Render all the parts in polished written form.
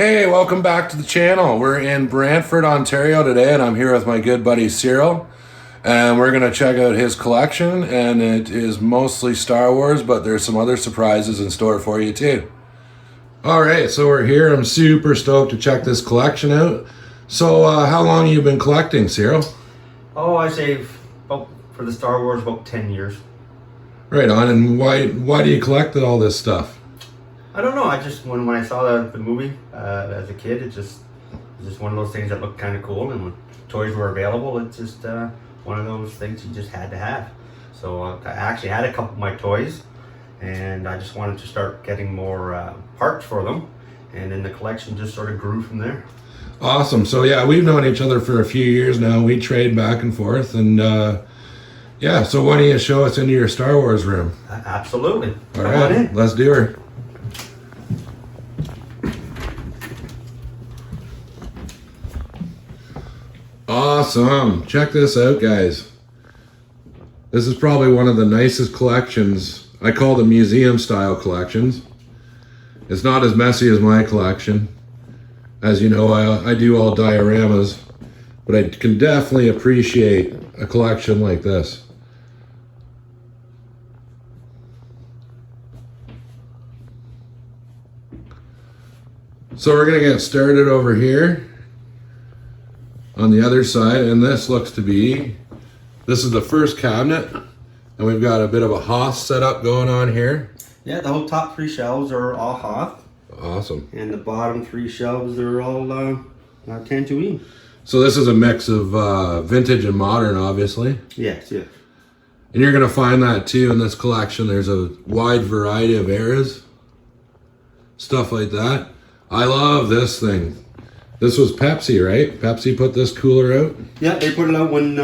Hey, welcome back to the channel. We're in Brantford, Ontario today, and I'm here with my good buddy Cyril. And we're going to check out his collection, and it is mostly Star Wars, but there's some other surprises in store for you too. All right, so we're here. I'm super stoked to check this collection out. So how long have you been collecting, Cyril? Oh, I say about, for the Star Wars, about 10 years. Right on. And why do you collect all this stuff? I don't know. I just when I saw the movie as a kid, it was just one of those things that looked kind of cool, and when toys were available, it's just one of those things you just had to have. So I actually had a couple of my toys, and I just wanted to start getting more parts for them, and then the collection just sort of grew from there. Awesome. So yeah, we've known each other for a few years now. We trade back and forth, and yeah. So why don't you show us into your Star Wars room? Absolutely. All right, let's do her. Awesome. Check this out, guys. This is probably one of the nicest collections. I call them museum style collections. It's not as messy as my collection. As you know, I do all dioramas, but I can definitely appreciate a collection like this. So we're going to get started over here on the other side, and this looks to be, this is the first cabinet, and we've got a bit of a Hoth setup going on here. Yeah, the whole top 3 shelves are all Hoth. Awesome. And the bottom 3 shelves are all Tatooine. So this is a mix of vintage and modern, obviously. Yes, yes. And you're going to find that too in this collection. There's a wide variety of eras, stuff like that. I love this thing. This was Pepsi, right? Pepsi put this cooler out? Yeah, they put it out when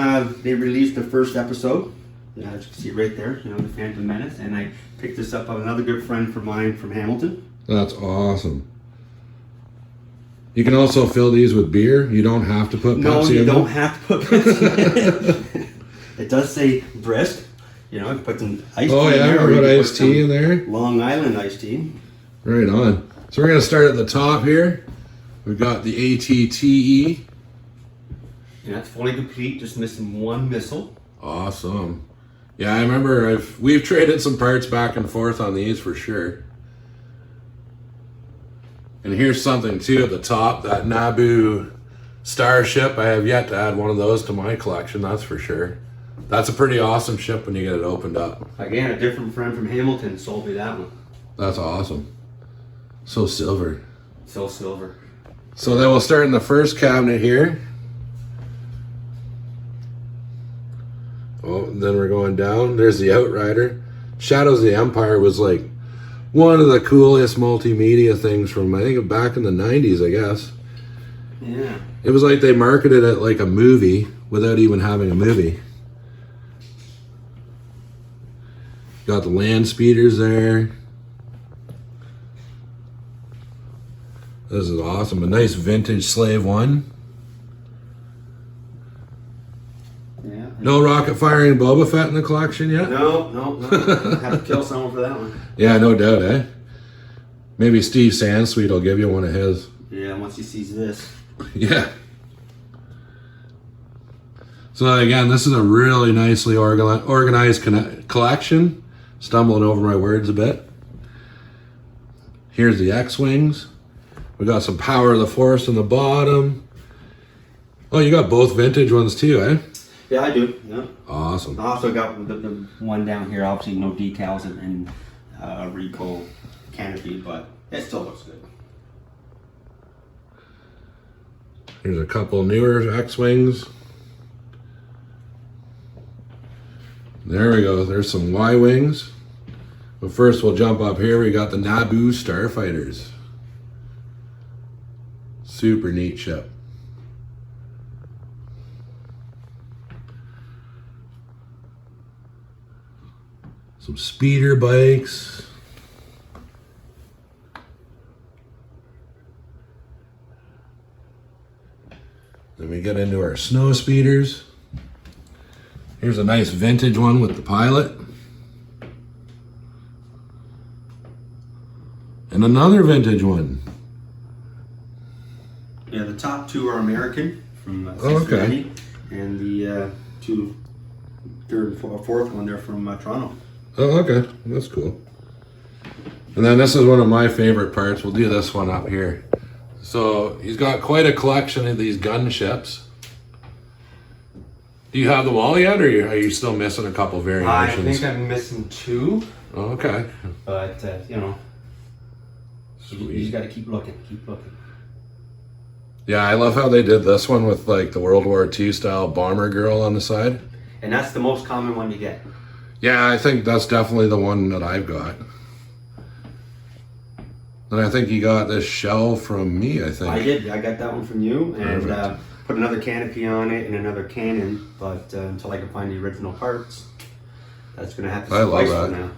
they released the first episode. As you can see right there, you know, the Phantom Menace. And I picked this up on another good friend of mine from Hamilton. That's awesome. You can also fill these with beer. You don't have to put Pepsi in them. No, you don't have to put Pepsi in it. It does say brisk. You know, put some iced tea in there. Oh yeah, put iced tea in there. Long Island iced tea. Right on. So we're going to start at the top here. We've got the ATTE. And that's fully complete, just missing one missile. Awesome. Yeah, I remember we've traded some parts back and forth on these for sure. And here's something too at the top, that Naboo Starship. I have yet to add one of those to my collection, that's for sure. That's a pretty awesome ship when you get it opened up. Again, a different friend from Hamilton sold me that one. That's awesome. So silver. So silver. So then we'll start in the first cabinet here. Oh, and then we're going down. There's the Outrider. Shadows of the Empire was like one of the coolest multimedia things from, I think, back in the 90s, I guess. Yeah. It was like they marketed it like a movie without even having a movie. Got the land speeders there. This is awesome. A nice vintage Slave 1. Yeah. No rocket firing Boba Fett in the collection yet? No. Have to kill someone for that one. Yeah, no doubt, eh? Maybe Steve Sansweet will give you one of his. Yeah, once he sees this. Yeah. So again, this is a really nicely organized collection. Stumbling over my words a bit. Here's the X-Wings. We got some Power of the Force on the bottom. Oh, you got both vintage ones too, eh? Yeah, I do. Yeah. Awesome. I also got the one down here. Obviously, no decals and Rico canopy, but it still looks good. Here's a couple newer X-Wings. There we go. There's some Y-Wings. But first, we'll jump up here. We got the Naboo Starfighters. Super neat ship. Some speeder bikes. Then we get into our snow speeders. Here's a nice vintage one with the pilot. And another vintage one. Yeah, the top two are American from Oh, okay. Cincinnati, and the third and fourth one, they're from Toronto. Oh, okay. That's cool. And then this is one of my favorite parts. We'll do this one up here. So he's got quite a collection of these gunships. Do you have them all yet, or are you still missing a couple I variations? think I'm missing two, Oh, okay. but you know, you Sweet. just got to keep looking, keep looking. Yeah, I love how they did this one with like the World War II style bomber girl on the side. And that's the most common one you get. Yeah, I think that's definitely the one that I've got. And I think you got this shell from me, I think. I did. I got that one from you, and Perfect. put another canopy on it and another cannon. But until I can find the original parts, that's going to have to I love suffice that. for now.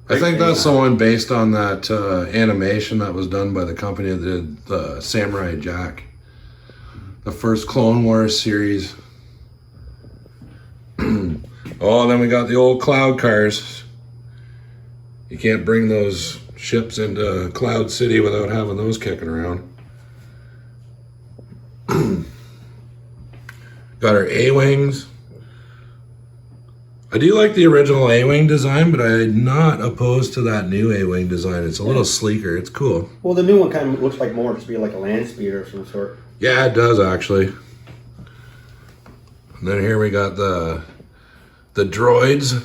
I think Great that's the design. one based on that animation that was done by the company that did the Samurai Jack. The first Clone Wars series. Oh, and then we got the old cloud cars. You can't bring those ships into Cloud City without having those kicking around. Got our A-Wings. I do like the original A-Wing design, but I'm not opposed to that new A-Wing design. It's a little sleeker. It's cool. Well, the new one kind of looks like more to be like a land speeder of some sort. Yeah, it does actually. And then here we got the droids.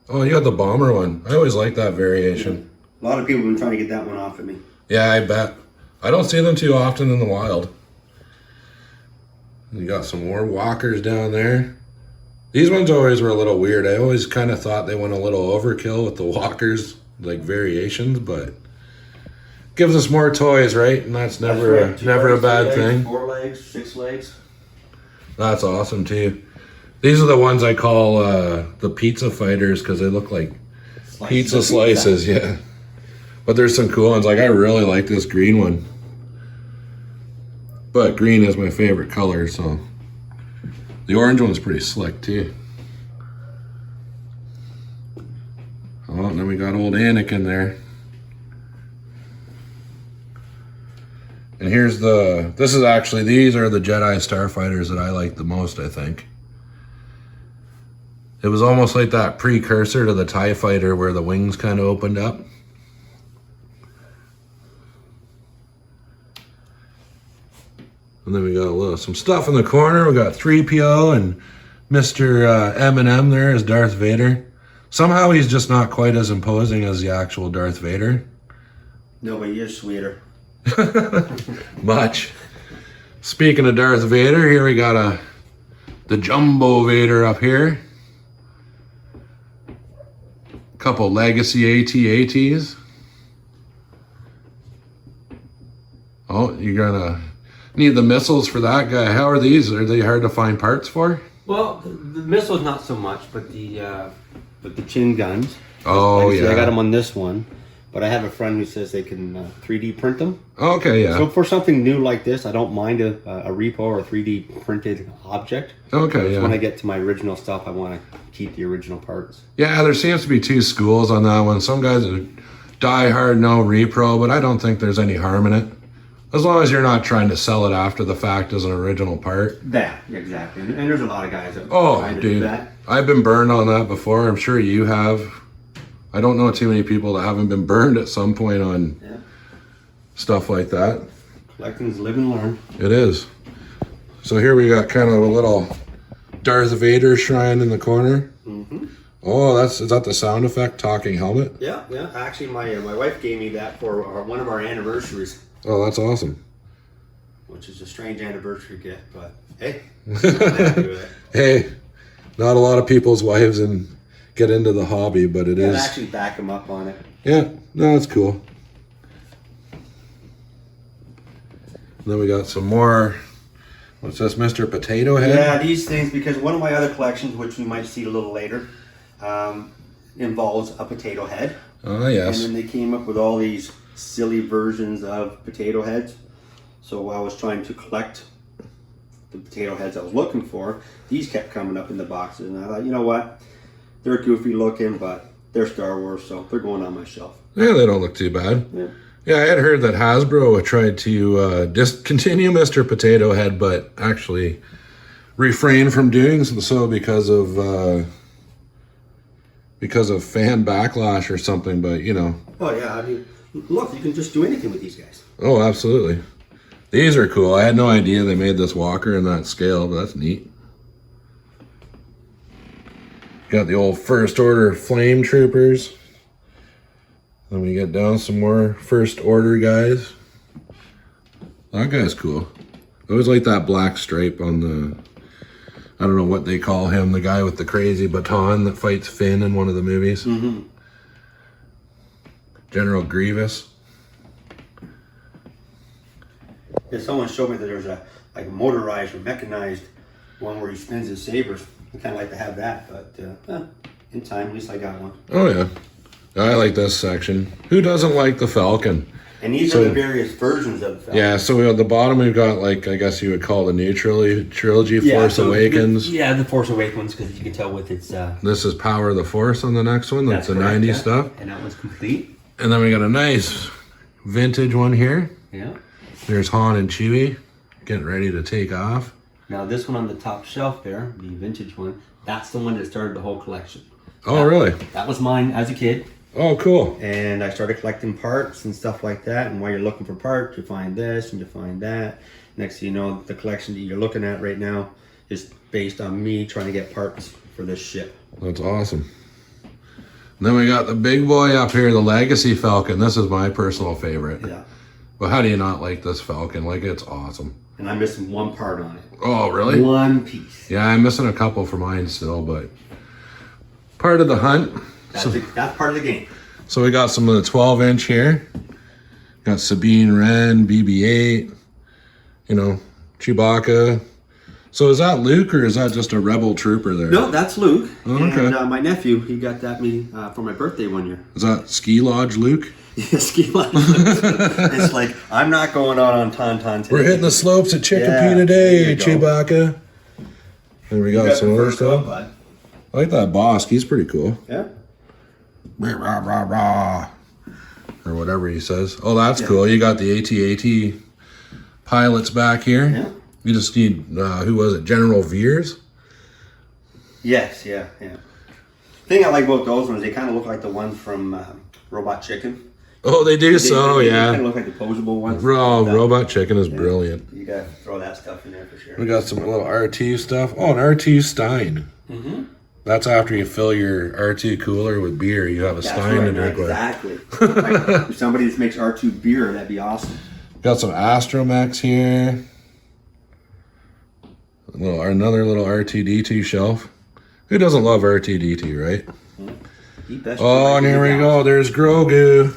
Oh, you got the bomber one. I always like that variation. A lot of people have been trying to get that one off of me. Yeah, I bet. I don't see them too often in the wild. You got some more walkers down there. These ones always were a little weird. I always kind of thought they went a little overkill with the walkers, like variations, but gives us more toys, right? And that's never That's right. never a 2 legs, bad 3 legs, thing. 4 legs, 6 legs. That's awesome too. These are the ones I call the pizza fighters because they look like pizza slices, yeah. But there's some cool ones. Like I really like this green one. But green is my favorite color, so the orange one's pretty slick too. Oh, and then we got old Anakin there. And here's this is actually, these are the Jedi Starfighters that I like the most, I think. It was almost like that precursor to the TIE Fighter where the wings kind of opened up. And then we got some stuff in the corner. We got 3PO and Mr. M&M there as Darth Vader. Somehow he's just not quite as imposing as the actual Darth Vader. No, but you're sweeter. Much. Speaking of Darth Vader, here we got the Jumbo Vader up here. Couple legacy AT-ATs. Oh, you're gonna need the missiles for that guy. How are these? Are they hard to find parts for? Well, the missiles not so much, but the chin guns. Oh, Like I said, yeah. I got them on this one, but I have a friend who says they can 3D print them. Okay, yeah. So for something new like this, I don't mind a repo or a 3D printed object. Okay, When I yeah. get to my original stuff, I want to keep the original parts. Yeah, there seems to be two schools on that one. Some guys are die hard, no repro, but I don't think there's any harm in it. As long as you're not trying to sell it after the fact as an original part. That, exactly. And there's a lot of guys that Oh, try to do dude. that. I've been burned on that before. I'm sure you have. I don't know too many people that haven't been burned at some point on Yeah. stuff like that. Collecting's live and learn. It is. So here we got kind of a little Darth Vader shrine in the corner. Mm-hmm. Oh, is that the sound effect, talking helmet? Yeah, yeah. Actually, my wife gave me that for one of our anniversaries, Oh, that's awesome. which is a strange anniversary gift, but hey, I'm happy with it. Hey, not a lot of people's wives get into the hobby, but it Yeah, is. actually back them up on it. Yeah, no, it's cool. And then we got some more. What's this, Mr. Potato Head? Yeah, these things, because one of my other collections, which we might see a little later, involves a potato head. Oh, yes. And then they came up with all these silly versions of potato heads. So while I was trying to collect the potato heads I was looking for, these kept coming up in the boxes. And I thought, you know what? They're goofy looking, but they're Star Wars, so they're going on my shelf. Yeah, they don't look too bad. Yeah. Yeah, I had heard that Hasbro tried to discontinue Mr. Potato Head, but actually refrained from doing so because of fan backlash or something. But you know. Oh yeah, I mean, look, you can just do anything with these guys. Oh, absolutely. These are cool. I had no idea they made this walker in that scale, but that's neat. Got the old First Order Flame Troopers. Then we get down some more First Order guys. That guy's cool. I always like that black stripe on the... I don't know what they call him. The guy with the crazy baton that fights Finn in one of the movies. Mm-hmm. General Grievous. Yeah, someone showed me that there's a like motorized or mechanized one where he spins his sabers. I kind of like to have that, but in time, at least I got one. Oh yeah, I like this section. Who doesn't like the Falcon? And these are the various versions of the Falcon. Yeah, so at the bottom we've got, like, I guess you would call the new trilogy Force Awakens. The Force Awakens, because you can tell with its... This is Power of the Force on the next one. That's the correct, 90s stuff. And that one's complete. And then we got a nice vintage one here. Yeah. There's Han and Chewie getting ready to take off. Now this one on the top shelf there, the vintage one, that's the one that started the whole collection. Oh, really? That was mine as a kid. Oh, cool. And I started collecting parts and stuff like that. And while you're looking for parts, you find this and you find that. Next thing you know, the collection that you're looking at right now is based on me trying to get parts for this ship. That's awesome. And then we got the big boy up here, the Legacy Falcon. This is my personal favorite. Yeah. But how do you not like this Falcon? Like, it's awesome. And I'm missing one part on it. Oh, really? One piece. Yeah, I'm missing a couple for mine still, but part of the hunt. That's part of the game. So we got some of the 12-inch here. Got Sabine Wren, BB-8, you know, Chewbacca. So is that Luke or is that just a rebel trooper there? No, that's Luke. Oh, okay. And my nephew, he got that me for my birthday one year. Is that Ski Lodge Luke? Yeah, ski lodge. It's like, I'm not going out on Tauntaun today. We're hitting the slopes at Chicopee today, Chewbacca. And we got some other stuff. I like that Bosk. He's pretty cool. Yeah. Rah, rah, rah. Or whatever he says. Oh, that's cool. You got the AT-AT pilots back here. Yeah. You just need, who was it? General Veers? Yes, yeah. The thing I like about those ones, they kind of look like the ones from Robot Chicken. Oh, they do They yeah. kind of look like the posable ones. Robot Chicken is brilliant. You got to throw that stuff in there for sure. We got some little R2 stuff. Oh, an R2 Stein. Mm-hmm. That's after you fill your R2 cooler with beer. You have a Stein to drink with. Exactly. Like, if somebody that makes R2 beer, that'd be awesome. Got some Astromechs here. Another little R2-D2 shelf. Who doesn't love R2-D2, right? Mm-hmm. Oh, and here we go. There's Grogu.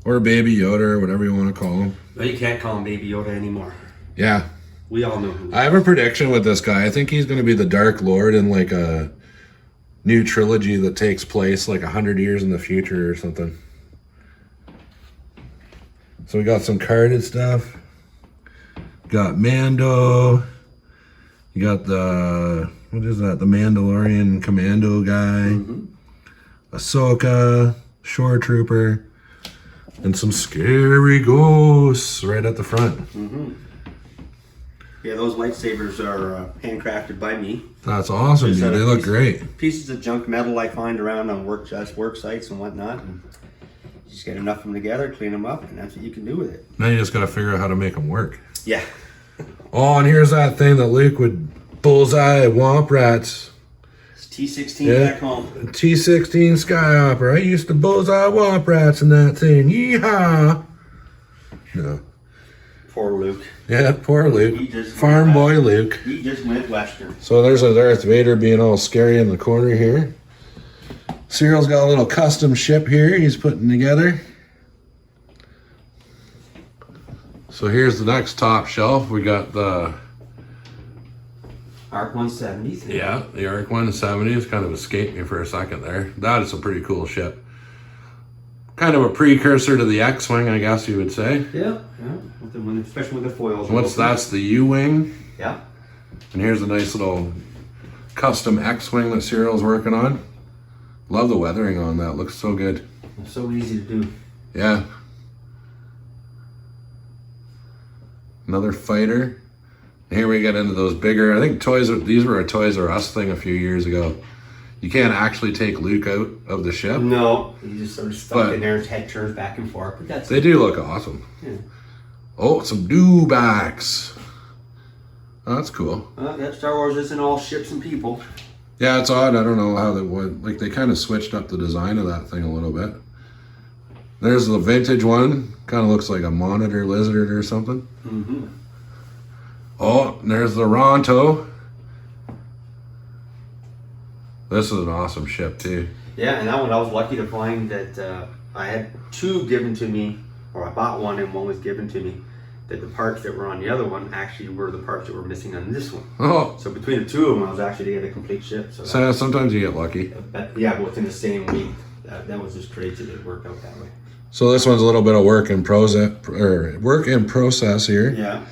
Or Baby Yoda, or whatever you want to call him. Well, you can't call him Baby Yoda anymore. Yeah. We all know who. I have a prediction with this guy. I think he's going to be the Dark Lord in like a new trilogy that takes place like 100 years in the future or something. So we got some carded stuff. Got Mando. You got the, what is that? The Mandalorian Commando guy. Mm-hmm. Ahsoka. Shore Trooper. And some scary ghosts right at the front. Mm-hmm. Yeah, those lightsabers are handcrafted by me. That's awesome, dude. They look great. Pieces of junk metal I find around on work sites and whatnot. And you just get enough of them together, clean them up, and that's what you can do with it. Now you just got to figure out how to make them work. Yeah. Oh, and here's that thing that Luke would bullseye Womp Rats. It's T-16 back home. T-16 Skyhopper. I used to bullseye Womp Rats in that thing. Yeehaw! No. Poor Luke. Yeah, poor Luke. Farm boy Luke. He just went Western. So there's a Darth Vader being all scary in the corner here. Cyril's got a little custom ship here he's putting together. So here's the next top shelf. We got the ARC 170s. Yeah, the ARC 170s kind of escaped me for a second there. That is a pretty cool ship. Kind of a precursor to the X-Wing, I guess you would say. Yeah. Especially with the foils. That's the U-Wing. Yeah. And here's a nice little custom X-Wing that Cyril's working on. Love the weathering on that, looks so good. It's so easy to do. Yeah. Another fighter. Here we get into those bigger, I think these were a Toys R Us thing a few years ago. You can't actually take Luke out of the ship. No, he's just sort of stuck in there, his head turns back and forth. But they do look awesome. Yeah. Oh, some dewbacks. Oh, that's cool. That Star Wars isn't all ships and people. Yeah, it's odd. I don't know how they would. Like, they kind of switched up the design of that thing a little bit. There's the vintage one. Kind of looks like a monitor lizard or something. Mm-hmm. Oh, and there's the Ronto. This is an awesome ship, too. Yeah, and that one I was lucky to find that I had two given to me, or I bought one and one was given to me, that the parts that were on the other one actually were the parts that were missing on this one. Oh. So between the two of them, I was actually to get a complete ship. So Sometimes you get lucky. Yeah, but within the same week. That was just crazy that it worked out that way. So this one's a little bit of work in process here. Yeah.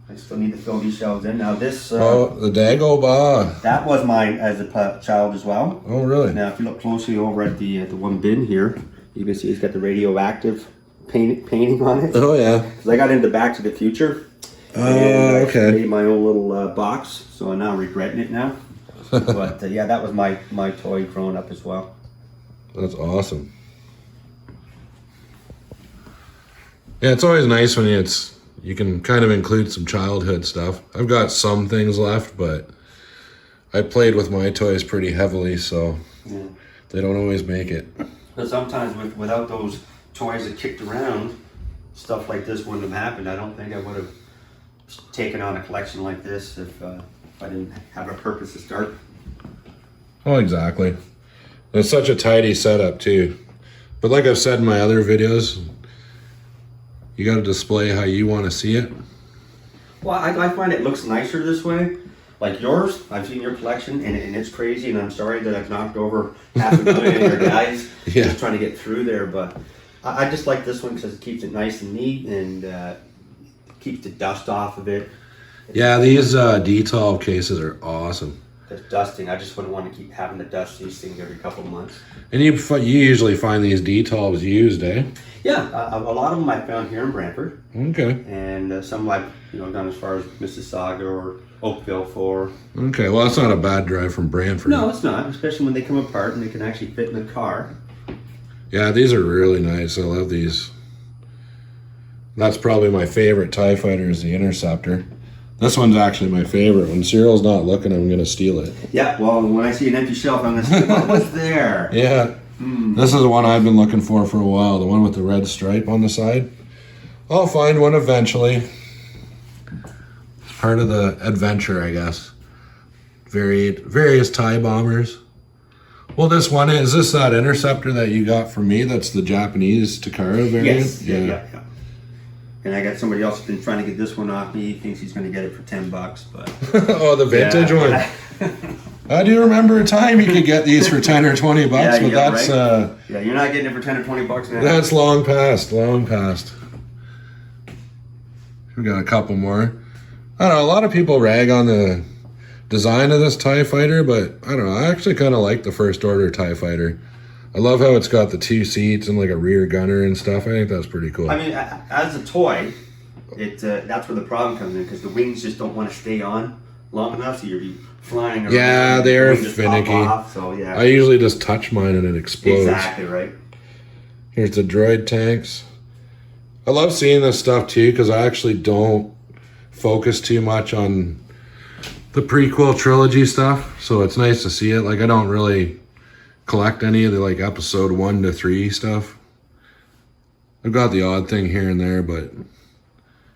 I still need to fill these shelves in. Now this... the Dagobah. That was mine as a child as well. Oh, really? Now if you look closely over at the one bin here, you can see it's got the radioactive painting on it. Oh, yeah. Because I got into Back to the Future. Oh, okay. I made my own little box, so I'm now regretting it now. But yeah, that was my toy growing up as well. That's awesome. Yeah, it's always nice when you can kind of include some childhood stuff. I've got some things left, but I played with my toys pretty heavily, so yeah. They don't always make it. But sometimes without those toys that kicked around, stuff like this wouldn't have happened. I don't think I would have taken on a collection like this if I didn't have a purpose to start. Oh, exactly. It's such a tidy setup, too. But like I've said in my other videos, you got to display how you want to see it. Well, I find it looks nicer this way. Like yours, I've seen your collection, and it's crazy, and I'm sorry that I've knocked over $500,000 of your guys just trying to get through there, but I just like this one because it keeps it nice and neat, and keeps the dust off of it. Yeah, these detail cases are awesome. Because dusting, I just wouldn't want to keep having to dust these things every couple of months. And you usually find these details used, eh? Yeah, a lot of them I found here in Brantford. Okay. And some I've done as far as Mississauga or Oakville for. Okay, well that's not a bad drive from Brantford. No, it's not, especially when they come apart and they can actually fit in the car. Yeah, these are really nice. I love these. That's probably my favorite TIE fighter is the Interceptor. This one's actually my favorite. When Cyril's not looking, I'm going to steal it. Yeah, well, when I see an empty shelf, I'm going to say, what was there? Yeah. This is the one I've been looking for a while. The one with the red stripe on the side. I'll find one eventually. It's part of the adventure, I guess. Various TIE bombers. Well, is this that Interceptor that you got from me? That's the Japanese Takara variant? Yes, yeah. And I got somebody else who's been trying to get this one off me. He thinks he's going to get it for $10, but... Oh, the vintage one. I do remember a time you could get these for 10 or 20 bucks, but that's... Right? Yeah, you're not getting it for 10 or 20 bucks now. That's long past. We got a couple more. I don't know, a lot of people rag on the design of this TIE fighter, but I don't know, I actually kind of like the First Order TIE fighter. I love how it's got the 2 seats and like a rear gunner and stuff. I think that's pretty cool. I mean, as a toy, that's where the problem comes in, because the wings just don't want to stay on long enough, so you'll be flying around. Yeah, they're finicky. So yeah, I usually just touch mine and it explodes. Exactly right. Here's the Droid Tanks. I love seeing this stuff too, because I actually don't focus too much on the prequel trilogy stuff, so it's nice to see it. Like, I don't really collect any of the like episode 1 to 3 stuff. I've got the odd thing here and there, but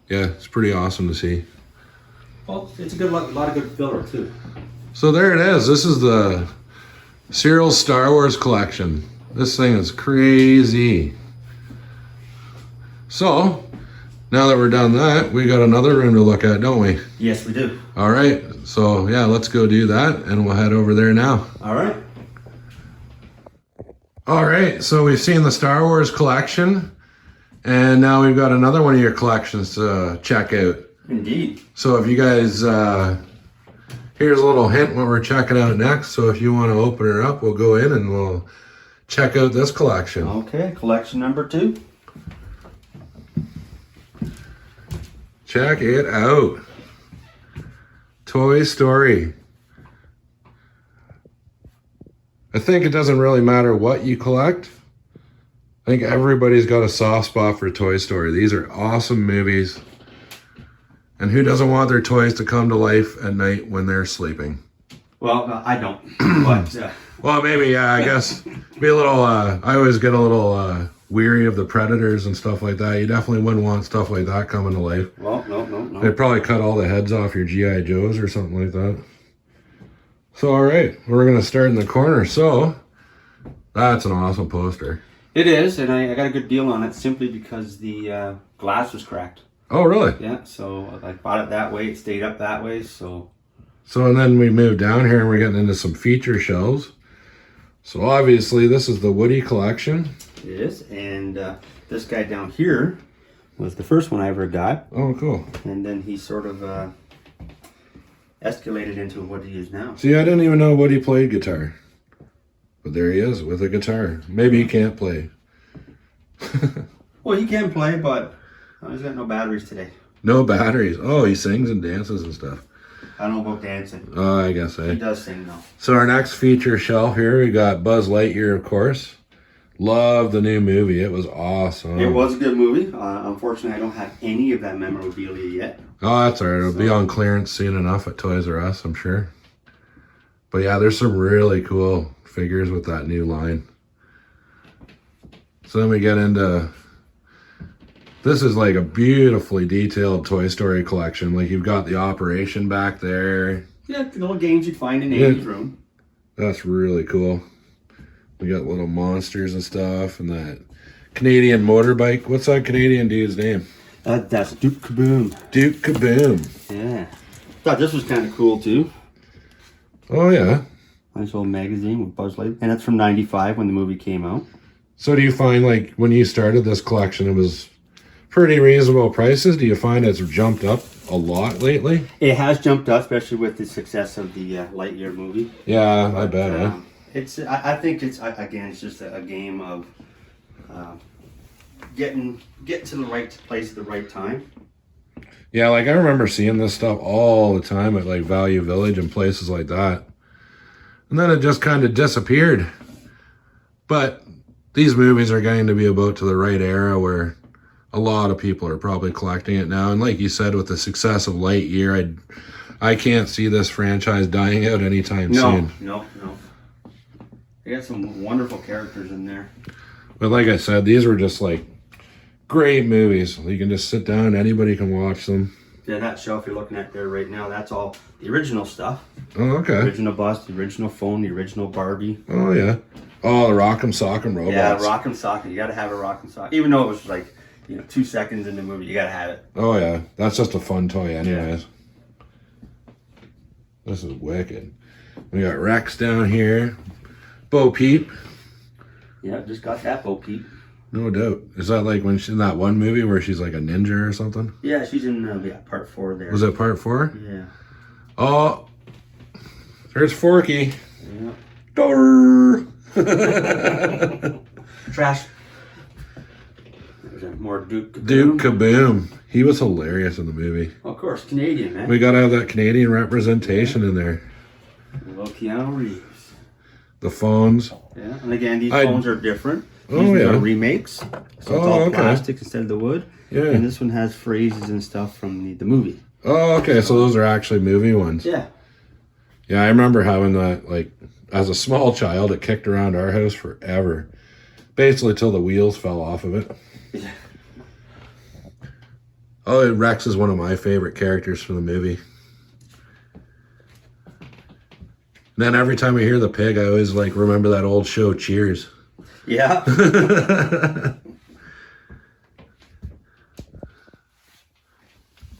yeah, it's pretty awesome to see. Well, it's a lot of good filler too. So there it is. This is the Cyril's Star Wars collection. This thing is crazy. So now that we're done that, we got another room to look at, don't we? Yes, we do. All right. So yeah, let's go do that, and we'll head over there now. All right. All right, so we've seen the Star Wars collection, and now we've got another one of your collections to check out. Indeed. So if you guys Here's a little hint what we're checking out next. So if you want to open her up, we'll go in and we'll check out this collection. Okay, collection number 2. Check it out. Toy Story. I think it doesn't really matter what you collect. I think everybody's got a soft spot for Toy Story. These are awesome movies. And who doesn't want their toys to come to life at night when they're sleeping? Well, I don't. But well, maybe, yeah, I guess. Be a little, I always get a little weary of the Predators and stuff like that. You definitely wouldn't want stuff like that coming to life. well, no. They'd probably cut all the heads off your G.I. Joes or something like that. So, all right, we're going to start in the corner. So, that's an awesome poster. It is, and I got a good deal on it simply because the glass was cracked. Oh, really? Yeah, so I bought it that way. It stayed up that way, so... So, and then we moved down here and we're getting into some feature shelves. So, obviously, this is the Woody collection. It is, and this guy down here was the first one I ever got. Oh, cool. And then he sort of escalated into what he is now. See, I didn't even know Woody played guitar. But there he is with a guitar. Maybe he can't play. Well, he can play, but he's got no batteries today. No batteries. Oh, he sings and dances and stuff. I don't know about dancing. Oh, I guess, He does sing, though. So our next feature shelf here, we got Buzz Lightyear, of course. Love the new movie. It was awesome. It was a good movie. Unfortunately, I don't have any of that memorabilia yet. Oh, that's all right. It'll be on clearance soon enough at Toys R Us, I'm sure. But yeah, there's some really cool figures with that new line. So then we get into... This is like a beautifully detailed Toy Story collection. Like you've got the operation back there. Yeah, the little games you'd find in Amy's room. That's really cool. We got little monsters and stuff, and that Canadian motorbike. What's that Canadian dude's name? That's Duke Kaboom. Duke Kaboom. Yeah. Thought this was kind of cool too. Oh yeah. Nice little magazine with Buzz Lightyear, and that's from '95 when the movie came out. So do you find like when you started this collection, it was pretty reasonable prices? Do you find it's jumped up a lot lately? It has jumped up, especially with the success of the Lightyear movie. Yeah, I bet. It's. I think it's again. It's just a game of getting to the right place at the right time. Yeah, like I remember seeing this stuff all the time at like Value Village and places like that. And then it just kind of disappeared. But these movies are getting to be about to the right era where a lot of people are probably collecting it now. And like you said, with the success of Lightyear, I can't see this franchise dying out anytime soon. No. They got some wonderful characters in there. But like I said, these were just like great movies. You can just sit down, anybody can watch them. Yeah, that shelf you're looking at there right now, that's all the original stuff. Oh, okay. The original bus, the original phone, the original Barbie. Oh, yeah. Oh, the Rock'em Sock'em robots. Yeah, Rock'em Sock'em. You got to have a Rock'em Sock'em. Even though it was like, 2 seconds in the movie, you got to have it. Oh, yeah. That's just a fun toy anyways. Yeah. This is wicked. We got Rex down here. Bo Peep. Yeah, just got that Bo Peep. No doubt. Is that like when she's in that one movie where she's like a ninja or something? Yeah, she's in part 4 there. Was it part 4? Yeah. Oh, there's Forky. Yeah. Door. Trash. There's more Duke Kaboom. Duke Kaboom. He was hilarious in the movie. Of course, Canadian, man. We gotta have that Canadian representation in there. Little Keanu Reeves. The phones. Yeah, and again, these phones are different. Oh, These yeah. are remakes. So it's all plastic instead of the wood. Yeah. And this one has phrases and stuff from the movie. Oh, okay. So those are actually movie ones. Yeah. Yeah, I remember having that, like, as a small child, it kicked around our house forever. Basically till the wheels fell off of it. Yeah. Oh, Rex is one of my favorite characters from the movie. And then every time I hear the pig, I always, like, remember that old show, Cheers. Yeah.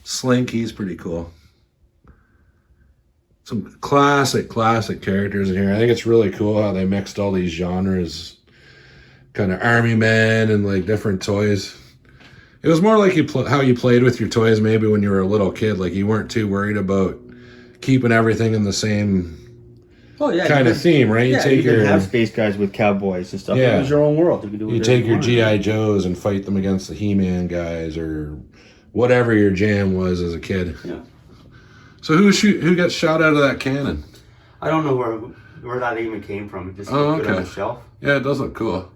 Slinky's pretty cool. Some classic characters in here. I think it's really cool how they mixed all these genres. Kind of army men and like different toys. It was more like how you played with your toys maybe when you were a little kid. Like you weren't too worried about keeping everything in the same Oh yeah, kind of theme, right? Yeah, you can have space guys with cowboys and stuff. Yeah. It was your own world. You can do you take your GI Joes and fight them against the He-Man guys or whatever your jam was as a kid. Yeah. So who gets shot out of that cannon? I don't know where that even came from. It just looked good on the shelf. Yeah, it does look cool.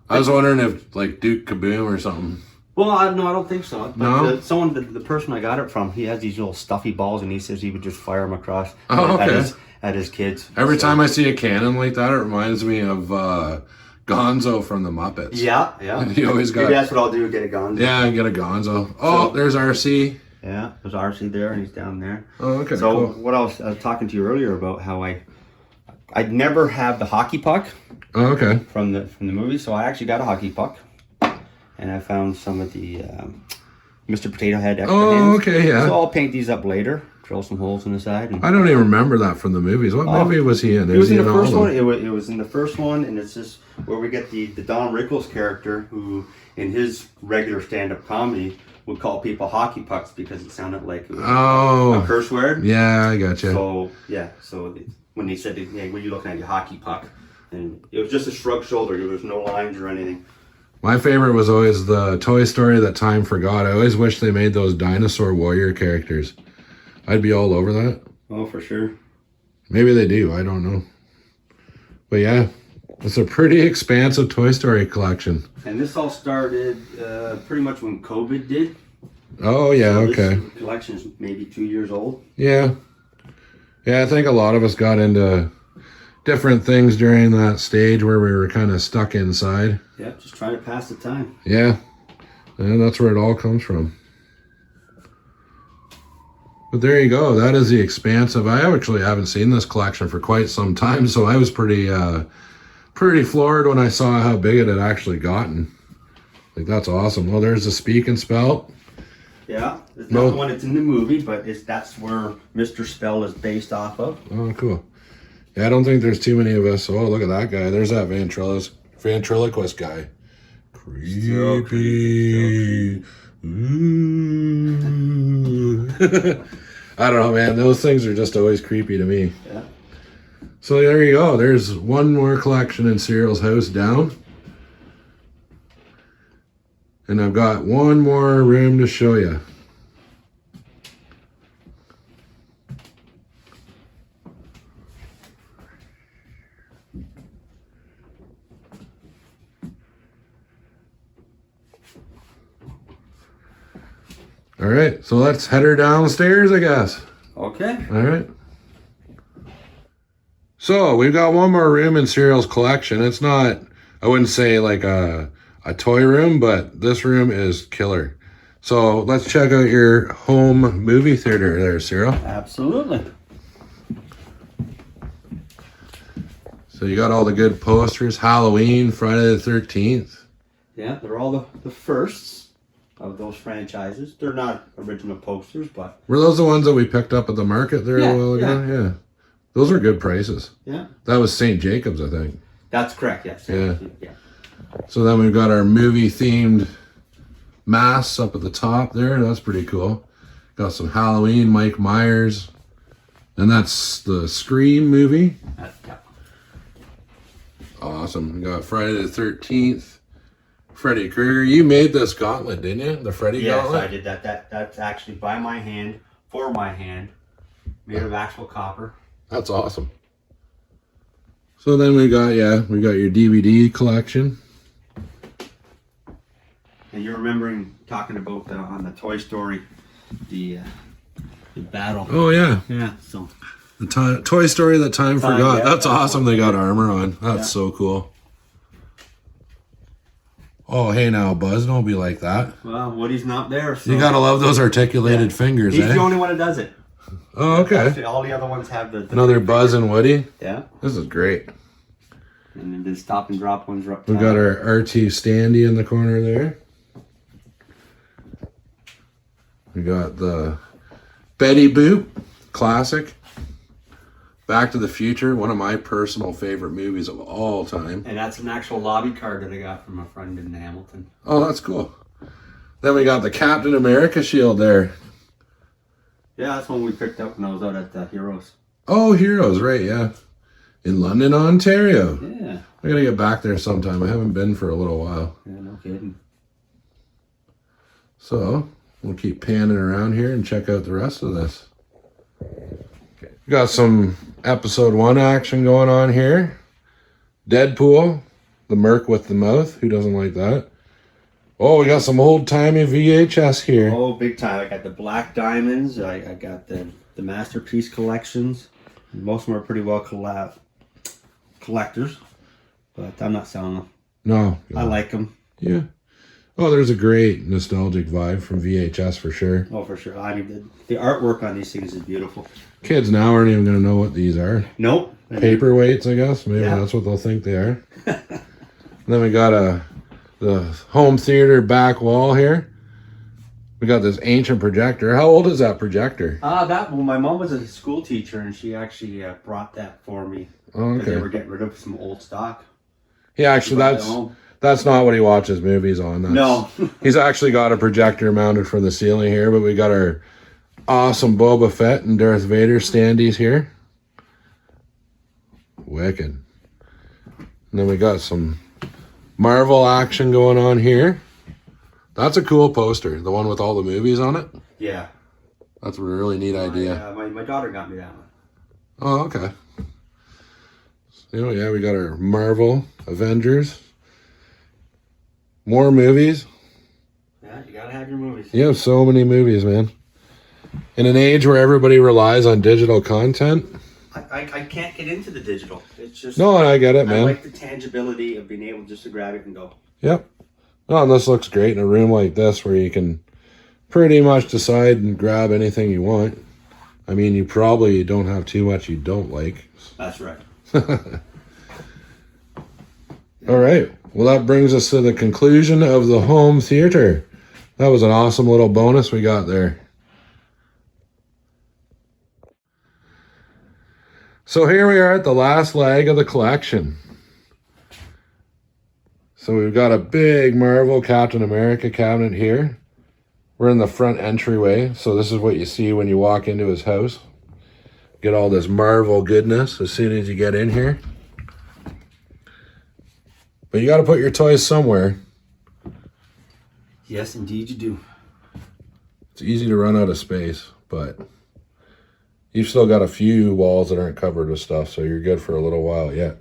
I was wondering if like Duke Kaboom or something. Well, no, I don't think so. But No? The person I got it from, he has these little stuffy balls, and he says he would just fire them across at his kids. Every time I see a cannon like that, it reminds me of Gonzo from the Muppets. Yeah. He always got. Maybe that's what I'll do, get a Gonzo. Yeah, get a Gonzo. Oh, there's RC. Yeah, there's RC there, and he's down there. Oh, okay. So cool. what I was talking to you earlier about how I'd never have the hockey puck. Oh, okay. From the movie, so I actually got a hockey puck, and I found some of the Mr. Potato Head extra hands. Okay, yeah. So I'll paint these up later, drill some holes in the side. And, I don't even remember that from the movies. What movie was he in? It was in the first one. It was in the first one, and it's just where we get the Don Rickles character, who in his regular stand-up comedy would call people hockey pucks because it sounded like it was a curse word. Yeah, I gotcha. So when they said, "Hey, when you looking at your hockey puck?" And it was just a shrug shoulder. There was no lines or anything. My favorite was always the Toy Story that time forgot. I always wish they made those dinosaur warrior characters. I'd be all over that. Oh, for sure. Maybe they do. I don't know. But yeah, it's a pretty expansive Toy Story collection. And this all started pretty much when COVID did. Oh, yeah, so okay. This collection is maybe 2 years old. Yeah. Yeah, I think a lot of us got into different things during that stage where we were kind of stuck inside. Yeah, just trying to pass the time. Yeah. And that's where it all comes from. But there you go. That is the expansive. I actually haven't seen this collection for quite some time, so I was pretty floored when I saw how big it had actually gotten. Like, that's awesome. Well, there's the Speak and Spell. Yeah, it's not the one that's in the movie, but that's where Mr. Spell is based off of. Oh, cool. Yeah, I don't think there's too many of us. Oh, look at that guy. There's that ventriloquist guy. Creepy. Ooh. I don't know, man. Those things are just always creepy to me. Yeah. So there you go. There's one more collection in Cyril's house down. And I've got one more room to show you. All right, so let's head her downstairs, I guess. Okay. All right. So we've got one more room in Cyril's collection. It's not, I wouldn't say like a toy room, but this room is killer. So let's check out your home movie theater there, Cyril. Absolutely. So you got all the good posters, Halloween, Friday the 13th. Yeah, they're all the firsts of those franchises. They're not original posters, but... Were those the ones that we picked up at the market there a while ago? Yeah. Those were good prices. Yeah. That was St. Jacobs, I think. That's correct, yes. Yeah. Yeah. So then we've got our movie-themed masks up at the top there. That's pretty cool. Got some Halloween, Mike Myers. And that's the Scream movie. Yeah. Awesome. We got Friday the 13th. Freddy Krueger. You made this gauntlet, didn't you? The Freddy gauntlet? Yes, I did that. That's actually by my hand, for my hand, made of actual copper. That's awesome. So then we got your DVD collection. And you're remembering talking about on the Toy Story, the battle. Oh yeah. Yeah. So the Toy Story that time forgot. Yeah, that's awesome. They got armor on. That's so cool. Oh, hey now, Buzz, don't be like that. Well, Woody's not there. So. You gotta love those articulated fingers, He's the only one that does it. Oh, okay. Actually, all the other ones have the another Buzz and Woody. Yeah. This is great. And then the stop and drop ones are up top. We got our RT Standy in the corner there. We got the Betty Boop, classic. Back to the Future, one of my personal favorite movies of all time. And that's an actual lobby card that I got from a friend in Hamilton. Oh, that's cool. Then we got the Captain America shield there. Yeah, that's one we picked up when I was out at Heroes. Oh, Heroes, right, yeah. In London, Ontario. Yeah. I gotta get back there sometime. I haven't been for a little while. Yeah, no kidding. So, we'll keep panning around here and check out the rest of this. Okay. Got some episode 1 action going on here. Deadpool, the merc with the mouth. Who doesn't like that? Oh, we got some old-timey VHS here. Oh, big time. I got the Black Diamonds. I got the Masterpiece collections. Most of them are pretty well collectors, but I'm not selling them. No. I like them. Yeah. Oh, there's a great nostalgic vibe from VHS for sure. Oh, for sure. I mean, the artwork on these things is beautiful. Kids now aren't even going to know what these are. Nope. Paperweights, I guess. Maybe Yeah. that's what they'll think they are. And then we got the home theater back wall here. We got this ancient projector. How old is that projector? My mom was a school teacher, and she actually brought that for me. Oh, Because they okay. were getting rid of some old stock. Yeah, actually, that's not what he watches movies on. No. He's actually got a projector mounted for the ceiling here, but we got our awesome Boba Fett and Darth Vader standees here. Wicked. And then we got some Marvel action going on here. That's a cool poster, the one with all the movies on it. Yeah. That's a really neat idea. My daughter got me that one. Oh, okay. So, yeah, we got our Marvel Avengers. More movies. Yeah, you gotta have your movies. You have so many movies, man. In an age where everybody relies on digital content. I can't get into the digital. It's just... No, I get it, man. I like the tangibility of being able just to grab it and go. Yep. Oh, and this looks great in a room like this where you can pretty much decide and grab anything you want. I mean, you probably don't have too much you don't like. That's right. All right. Well, that brings us to the conclusion of the home theater. That was an awesome little bonus we got there. So here we are at the last leg of the collection. So we've got a big Marvel Captain America cabinet here. We're in the front entryway, so this is what you see when you walk into his house. Get all this Marvel goodness as soon as you get in here. But you got to put your toys somewhere. Yes, indeed you do. It's easy to run out of space, but you've still got a few walls that aren't covered with stuff, so you're good for a little while yet.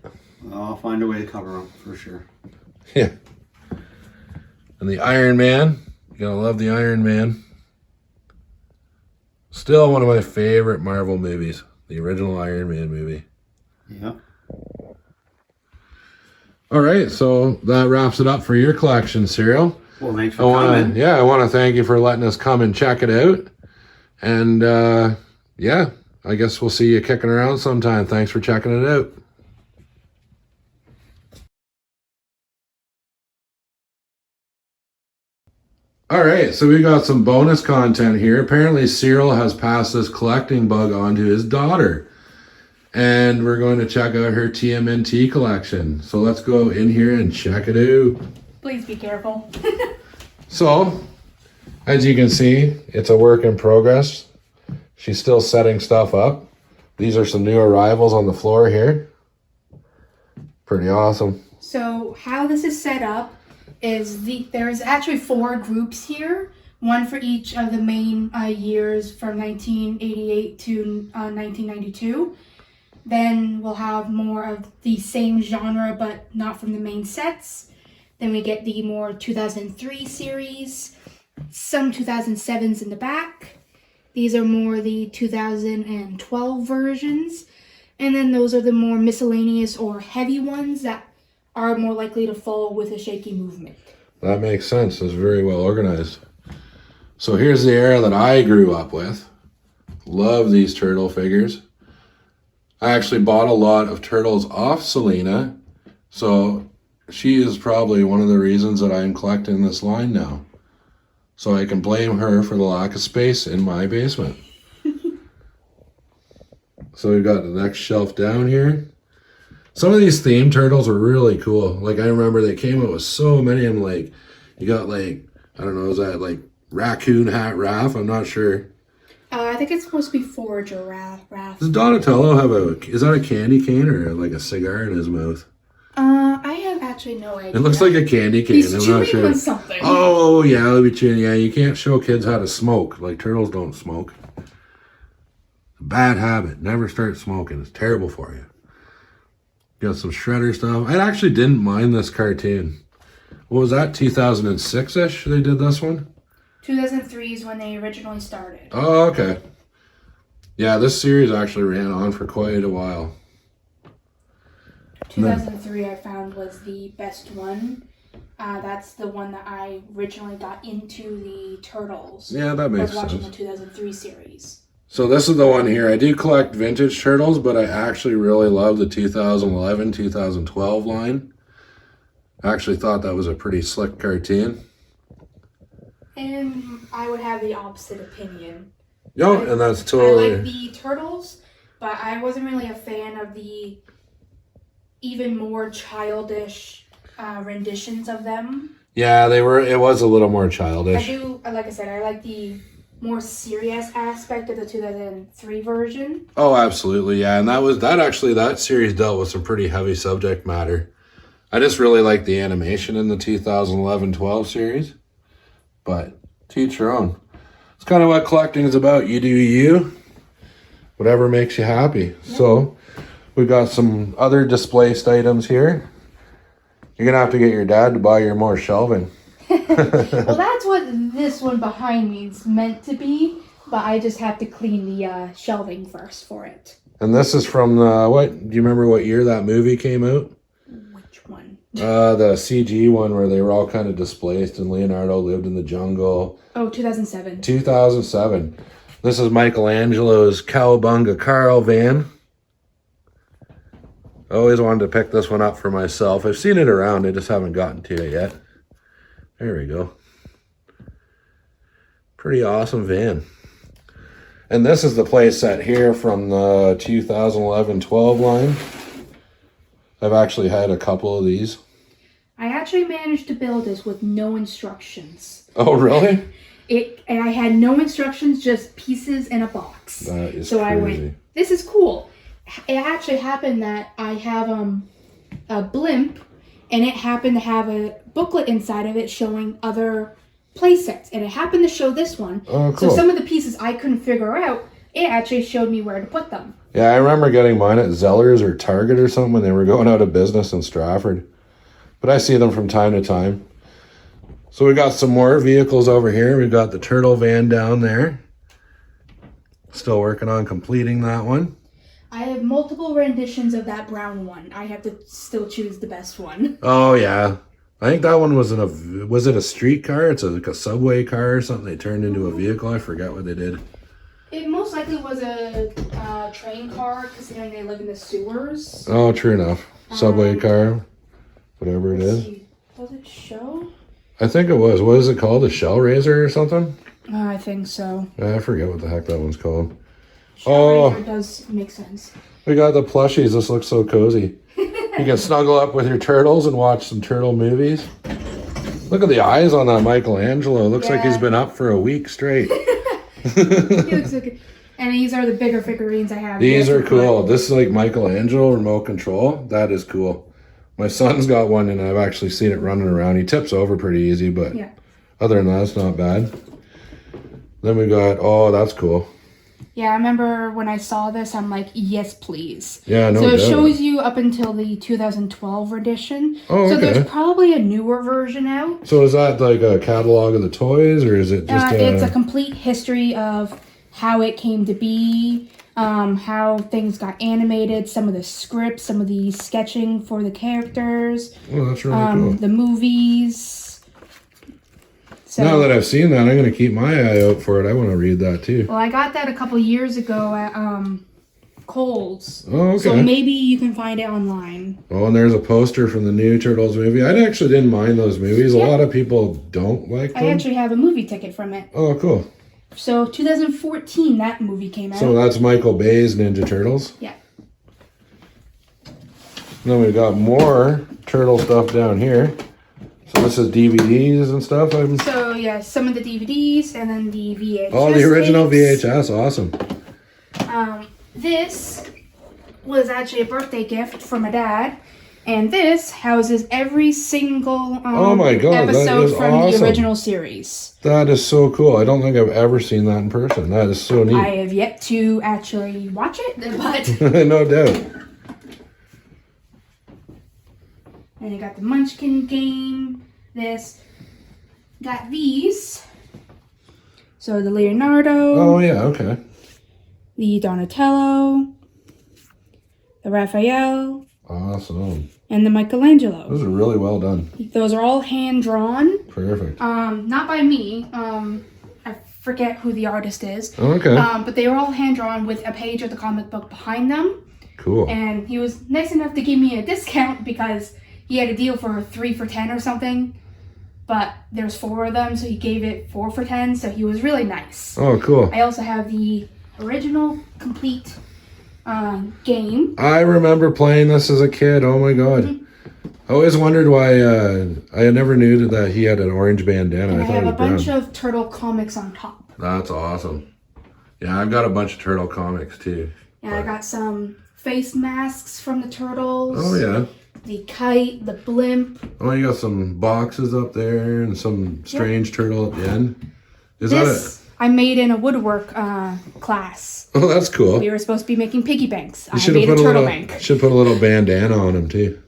I'll find a way to cover them, for sure. Yeah. And the Iron Man. You gotta love the Iron Man. Still one of my favorite Marvel movies. The original Iron Man movie. Yeah. All right, so that wraps it up for your collection, Cyril. Well, thanks for coming. Yeah, I want to thank you for letting us come and check it out. And yeah, I guess we'll see you kicking around sometime. Thanks for checking it out. All right, so we got some bonus content here. Apparently, Cyril has passed this collecting bug on to his daughter. And we're going to check out her TMNT collection. So let's go in here and check it out. Please be careful. So, as you can see, it's a work in progress. She's still setting stuff up. These are some new arrivals on the floor here. Pretty awesome. So how this is set up is there's actually 4 groups here, one for each of the main years from 1988 to 1992. Then we'll have more of the same genre, but not from the main sets. Then we get the more 2003 series, some 2007s in the back. These are more the 2012 versions. And then those are the more miscellaneous or heavy ones that are more likely to fall with a shaky movement. That makes sense. It's very well organized. So here's the era that I grew up with. Love these turtle figures. I actually bought a lot of turtles off Celina, so she is probably one of the reasons that I'm collecting this line now. So I can blame her for the lack of space in my basement. So we've got the next shelf down here. Some of these theme turtles are really cool. Like I remember they came out with so many of them. Like you got like, I don't know, is that like Raccoon Hat Raph? I'm not sure. I think it's supposed to be for a giraffe. Does Donatello have is that a candy cane or like a cigar in his mouth? I have actually no idea. It looks like a candy cane. He's I'm chewing not sure. on something. Oh, yeah, let me chewing. Yeah, you can't show kids how to smoke. Like, turtles don't smoke. Bad habit. Never start smoking. It's terrible for you. Got some Shredder stuff. I actually didn't mind this cartoon. What was that, 2006-ish they did this one? 2003 is when they originally started. Oh, okay. Yeah, this series actually ran on for quite a while. 2003 I found was the best one. That's the one that I originally got into the Turtles. Yeah, that makes sense. I was watching sense. the 2003 series. So this is the one here. I do collect vintage Turtles, but I actually really love the 2011, 2012 line. I actually thought that was a pretty slick cartoon. And I would have the opposite opinion. Yep, and that's totally... I like the Turtles, but I wasn't really a fan of the even more childish renditions of them. Yeah, it was a little more childish. Like I said, I like the more serious aspect of the 2003 version. Oh, absolutely, yeah. And that series dealt with some pretty heavy subject matter. I just really like the animation in the 2011-12 series. But to each your own. It's kind of what collecting is about. You do you. Whatever makes you happy. Yeah. So we've got some other displaced items here. You're going to have to get your dad to buy you more shelving. Well, that's what this one behind me is meant to be. But I just have to clean the shelving first for it. And this is from do you remember what year that movie came out? Which one? The CG one where they were all kind of displaced and Leonardo lived in the jungle. Oh, 2007. 2007. This is Michelangelo's Cowabunga Carl van. I always wanted to pick this one up for myself. I've seen it around. I just haven't gotten to it yet. There we go. Pretty awesome van. And this is the play set here from the 2011-12 line. I've actually had a couple of these. I actually managed to build this with no instructions. Oh, really? And I had no instructions, just pieces in a box. That is so crazy. I went, this is cool. It actually happened that I have a blimp, and it happened to have a booklet inside of it showing other play sets. And it happened to show this one. Oh, cool. So some of the pieces I couldn't figure out, it actually showed me where to put them. Yeah, I remember getting mine at Zellers or Target or something when they were going out of business in Stratford. But I see them from time to time. So we got some more vehicles over here. We've got the turtle van down there. Still working on completing that one. I have multiple renditions of that brown one. I have to still choose the best one. Oh, yeah. I think that one was it a street car? It's like a subway car or something. They turned into a vehicle. I forgot what they did. It most likely was a train car, considering they live in the sewers. Oh, true enough. Subway car, whatever it is. Does it show? I think it was. What is it called? A shell raiser or something? I think so. I forget what the heck that one's called. Shell raiser does make sense. We got the plushies. This looks so cozy. You can snuggle up with your turtles and watch some turtle movies. Look at the eyes on that Michelangelo. It looks like he's been up for a week straight. He looks like, and these are the bigger figurines I have. These are cool. This is like Michelangelo remote control. That is cool. My son's got one and I've actually seen it running around. He tips over pretty easy, but other than that, it's not bad. Then we got, oh, that's cool. Yeah, I remember when I saw this, I'm like, yes, please. Yeah, no So it doubt. shows you up until the 2012 edition. Oh, okay. So there's probably a newer version out. So is that like a catalog of the toys, or is it just It's a complete history of how it came to be, how things got animated, some of the scripts, some of the sketching for the characters. Oh, that's really cool. The movies. So, now that I've seen that, I'm going to keep my eye out for it. I want to read that too. well, I got that a couple years ago at Kohl's. Oh, okay. So maybe you can find it online. Oh, and there's a poster from the new Turtles movie. I actually didn't mind those movies. A lot of people don't like them. I actually have a movie ticket from it. Oh, cool. So 2014, that movie came out. So that's Michael Bay's Ninja Turtles. Yeah. And then we've got more turtle stuff down here. So this is DVDs and stuff. So yeah, some of the DVDs and then the VHS. Oh, the original tapes. VHS. Awesome. This was actually a birthday gift from my dad. And this houses every single Oh my God, that episode is from awesome. the original series. That is so cool. I don't think I've ever seen that in person. That is so I neat. have yet to actually watch it, but... No doubt. And you got the Munchkin game, this. Got these. So the Leonardo. Oh, yeah, okay. The Donatello. The Raphael. Awesome. And the Michelangelo. Those are really well done. Those are all hand-drawn. Perfect. Not by me. I forget who the artist is. Okay. But they were all hand-drawn with a page of the comic book behind them. Cool. And he was nice enough to give me a discount because he had a deal for 3 for $10 or something. But there's 4 of them, so he gave it 4 for $10. So he was really nice. Oh, cool. I also have the original complete game. I remember playing this as a kid. Oh my God. Mm-hmm. I always wondered why I never knew that he had an orange bandana. And I thought have it a was brown. bunch of turtle comics on top. That's awesome. Yeah, I've got a bunch of turtle comics too. And I got some face masks from the turtles. Oh yeah. The kite, the blimp. Oh, you got some boxes up there and some strange turtle at the end. Is This I made in a woodwork class. that it? Oh, that's cool. We were supposed to be making piggy banks. I You made a turtle little, bank. should put a little bandana on him too.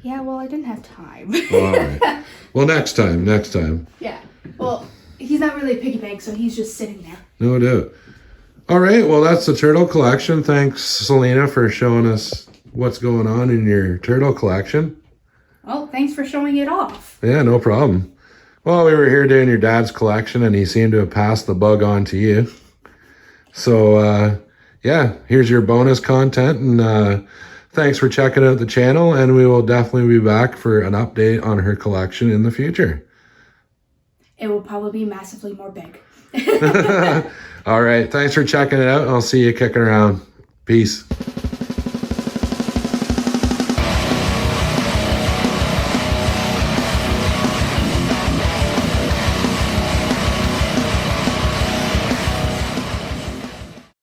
Yeah, well, I didn't have time. All right. Well, next time. Yeah. Well, he's not really a piggy bank, so he's just sitting there. No doubt. All right. Well, that's the turtle collection. Thanks, Celina, for showing us what's going on in your turtle collection. Well, thanks for showing it off. Yeah, no problem. Well, we were here doing your dad's collection, and he seemed to have passed the bug on to you. So, yeah, here's your bonus content, and thanks for checking out the channel, and we will definitely be back for an update on her collection in the future. It will probably be massively more big. All right, thanks for checking it out. I'll see you kicking around. Peace.